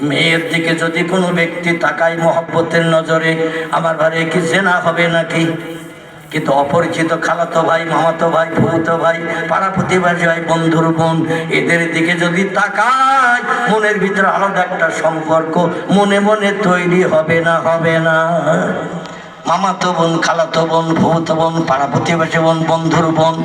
মেয়ের দিকে যদি কোনো ব্যক্তি তাকায় মহব্বতের নজরে, আমার ঘরে কি জেনা হবে নাকি? কিন্তু অপরিচিত খালাতো ভাই, মামাতো ভাই, ফুফুতো ভাই, পাড়া প্রতিবেশী ভাই, বন্ধুর বোন, এদের দিকে যদি তাকায় মনের ভিতরে আলাদা একটা সম্পর্ক মনে মনে তৈরি হবে না? হবে না? মামাতো বোন, খালাতো বোন, ফুফুতো বোন, পাড়া প্রতিবেশী বোন, বন্ধুর বোন,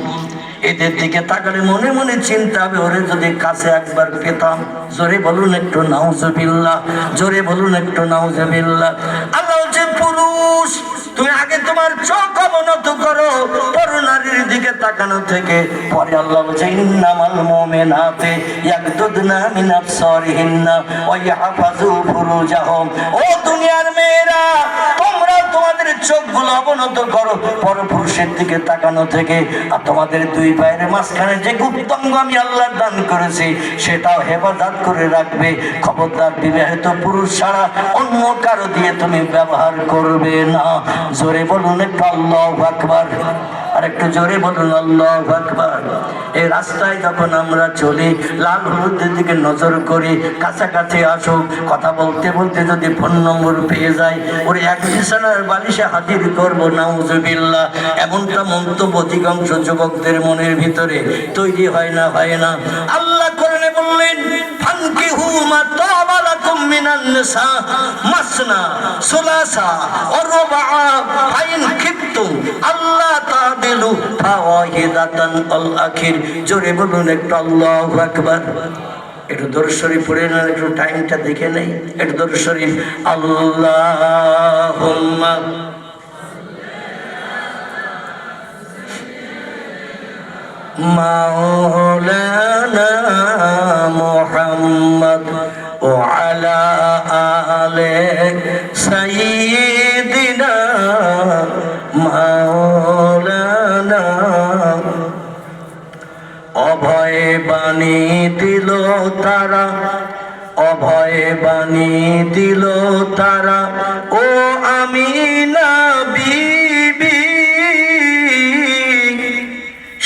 এদের দিকে তাকালে মনে মনে চিন্তা হবে, ওরে যদি কাছে একবার পেতাম। জোরে বলুন একটু নাউজুবিল্লাহ, জোরে বলুন একটু নাউজুবিল্লাহ। আল্লাহ হচ্ছে পুরুষ, তুমি আগে তোমার চোখ অবনত করো পরনারীর দিকে তাকানো থেকে। পরে আল্লাহ বলছে ইন্নামাল মুমিনাতি ইয়াগদুদনা মিন আবসারিহিন্না ওয়া ইয়াহফাযু ফুরুজাহুম। ও দুনিয়ার মেয়েরা, তোমরা তোমাদের চোখগুলো অবনত করো পরপুরুষের দিকে তাকানো থেকে। আর তোমাদের দুই পায়ের মাঝখানে যে গুপ্তাঙ্গ আমি আল্লাহ দান করেছি সেটাও হেফাজত করে রাখবে। খবরদার বিবাহিত পুরুষ ছাড়া অন্য কারো দিয়ে তুমি ব্যবহার করবে না। জোরে বলুন একটু আল্লাহু আকবার, আর একটু জোরে বলুন আল্লাহু আকবার। এই রাস্তায় যখন আমরা চলি, লাল হলুদের দিকে নজর করি, কাছাকাছি আসুক, কথা বলতে বলতে যদি ফোন নম্বর পেয়ে যাই, ওর এক বিছানার বালিশে হাজির করবো, নাউজুবিল্লাহ। এমনটা মন্তব্য অধিকাংশ যুবকদের মনের ভিতরে তৈরি হয় না? হয় না? আল্লাহ কোরআনে বললেন ফানকিহু মা তাবা লাকুম মিনান নিসা মাসনা সুলাসা ওয়া রুবা ফাইন খিফতুম আল্লাহ তাদিলু ফাওয়াহিদাতান আল আখির। জোরে বলুন একটু আল্লাহু আকবার। একটু দরুদ শরীফ পড়ে না, একটু টাইমটা দেখে নেই। একটু দরুদ শরীফ। আল্লাহুম্মা মাওলানা মুহাম্মদ ওয়া আলা আলি সাইয়্যিদিনা মাওলানা। অভয় বাণী দিল তারা, অভয় বাণী দিল তারা, ও আমিনা বিবি।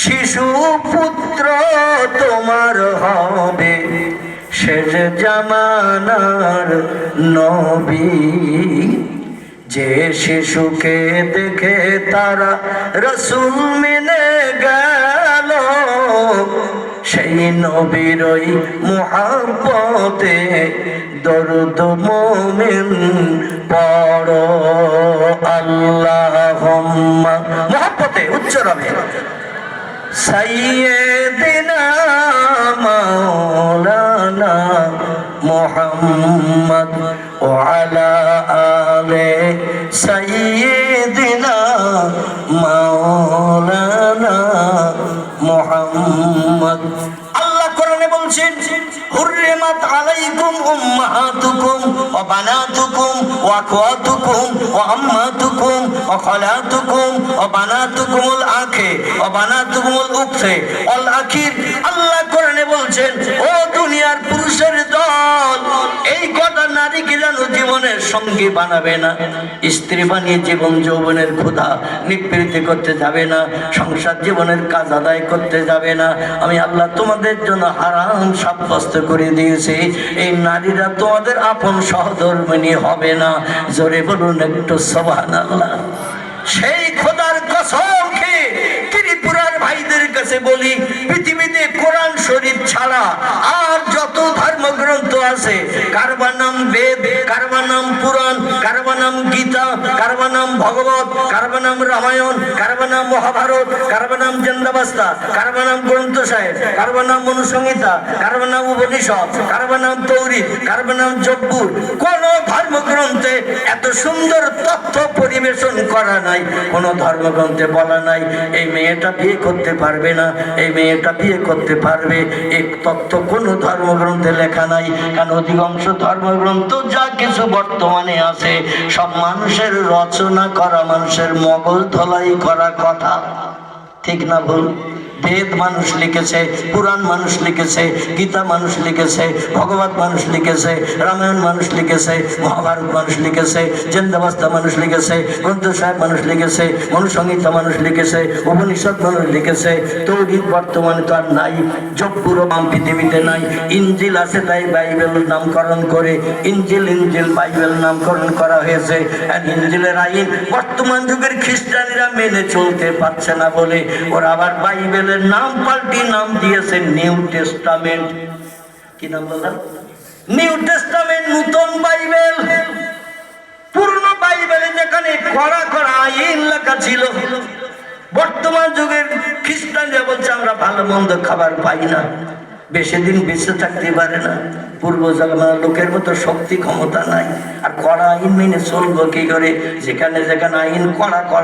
শিশু পুত্র তোমার হবে শেষ জামানার নবী। যে শিশুকে দেখে তারা রসুল মেনে গেল, সেই নবীর ওই মুহাব্বতে দরুদ মুমিন পড়ো। আল্লাহুম্মা, মুহাব্বতে উচ্চ রবে, সাইয়্যিদিনা মাওলানা মুহাম্মদ ওয়া আলা আলি সাইয়্যিদিনা মাওলানা মুহাম্মদ। আল্লাহ কোরআনে বলছেন হুররিমাত আলাইকুম উম্মাহাতুকুম ওয়া বানাতুকুম ওয়া আখওয়াতুকুম ওয়া আম্মাতুকুম ওয়া খালাতুকুম ওয়া বানাতুকুমুল আখি ওয়া বানাতুকুমুল উখতি ওয়াল আখির। আল্লাহ কোরআনে বলছেন ও দুনিয়ার পুরুষের দল, এই কটা নারীকে যেন জীবনের সঙ্গী বানাবে না, স্ত্রী বানিয়ে জীবন যৌবনের ক্ষুধা নিবৃত্তি করতে যাবে না, সংসার জীবনের কাজ আদায় করতে যাবে না। আমি আল্লাহ তোমাদের জন্য হারাম সাব্যস্ত করে দিয়েছি। এই নারীরা তোমাদের আপন সহধর্মিণী হবে না। জোরে বলুন একটু সুবহানাল্লাহ। সেই খোদার কসম খেয়ে ত্রিপুরার ভাইদের কাছে বলি, পৃথিবীতে কোরআন শরীফ ছাড়া আর যত ধর্মগ্রন্থ আছে, কারবা নাম বেদ, কারবা নাম পুরাণ, কারবা নাম গীতা, কারবা নাম ভগবত, কারবা নাম রামায়ণ, কারবা নাম মহাভারত, কারবা নাম জন্দাবাস্তা, কারবা নাম গ্রন্থ সাহেব, কারবা নাম মনুসংহিতা, কারবা নাম উপনিষদ, কারবা নাম তৌরিদ, কারবা নাম জব্বুর। কোন ধর্মগ্রন্থে এত সুন্দর তথ্য পরিবেশন করা নাই, কোন ধর্মগ্রন্থে বলা নাই এই মেয়েটা বিয়ে করতে পারবে না, এই মেয়েটা বিয়ে করতে পারবে। এই তথ্য কোনো ধর্মগ্রন্থে লেখা নাই। কারণ অধিকাংশ ধর্মগ্রন্থ যা কিছু বর্তমানে আছে সব মানুষের রচনা করা, মানুষের মগজ ধলাই করা কথা। ঠিক না ভুল? বেদ মানুষ লিখেছে, পুরাণ মানুষ লিখেছে, গীতা মানুষ লিখেছে, ভগবত মানুষ লিখেছে, রামায়ণ মানুষ লিখেছে, মহাভারত মানুষ লিখেছে, জিন্দাবাস্তা মানুষ লিখেছে, গ্রন্থ সাহেব মানুষ লিখেছে, মনুসংহিতা মানুষ লিখেছে, উপনিষদ মানুষ লিখেছে। তৌহিদ বর্তমানে তো আর নাই, জব্বুর বাম পৃথিবীতে নাই। ইঞ্জিল আছে, তাই বাইবেল নামকরণ করে ইঞ্জিল বাইবেল নামকরণ করা হয়েছে। আর ইঞ্জিলের আইন বর্তমান যুগের খ্রিস্টানেরা মেনে চলতে পারছে না বলে ওরা আবার বাইবেলের নাম পাল্টি নাম দিয়েছে নিউ টেস্টামেন্ট। কি নাম বললাম? নিউ টেস্টামেন্ট, নূতন বাইবেল। পুরনো বাইবেলে যেখানে কড়া কড়া আইন লেখা ছিল, বর্তমান যুগের খ্রিস্টানরা বলছে আমরা ভালো মন্দ খাবার পাই না, বেশি দিন বেঁচে থাকতে পারে না, পূর্ব জামানার লোকের মতো শক্তি ক্ষমতা নাই। আর কড়া আইন মেনে চলবো কি করে? যেখানে যেখানে আইন কড়া